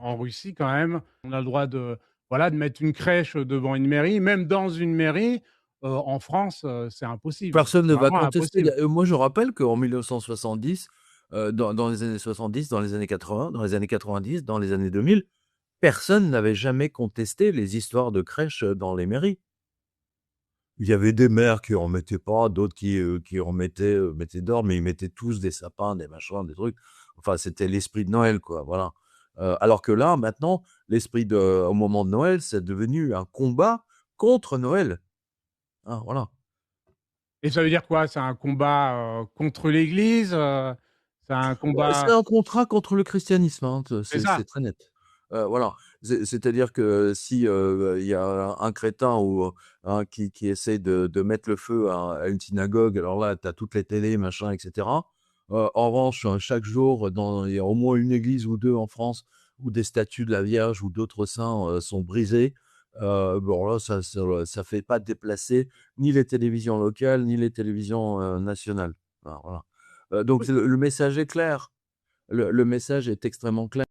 en Russie, quand même, on a le droit de, voilà, de mettre une crèche devant une mairie, même dans une mairie. En France, c'est impossible. Personne ne C'est va vraiment contester. impossible. Moi, je rappelle qu'en 1970, dans les années 70, dans les années 80, dans les années 90, dans les années 2000, personne n'avait jamais contesté les histoires de crèches dans les mairies. Il y avait des maires qui en mettaient pas, d'autres qui en mettaient dehors, mais ils mettaient tous des sapins, des machins, des trucs. Enfin, c'était l'esprit de Noël, quoi, voilà. Alors que là, maintenant, au moment de Noël, c'est devenu un combat contre Noël. Hein, voilà. Et ça veut dire quoi? C'est un combat, contre l'Église? C'est un C'est combat un contrat contre le christianisme, hein, c'est c'est ça? très net. Voilà. C'est-à-dire que si, il y a un crétin ou hein, qui essaie de mettre le feu à une synagogue, alors là, tu as toutes les télés, machin, et cetera. En revanche, chaque jour, il y a au moins une église ou 2 en France où des statues de la Vierge ou d'autres saints, sont brisées. Bon là, ça fait pas déplacer ni les télévisions locales, ni les télévisions, nationales. Voilà. Donc Oui. le message est clair. Le message est extrêmement clair.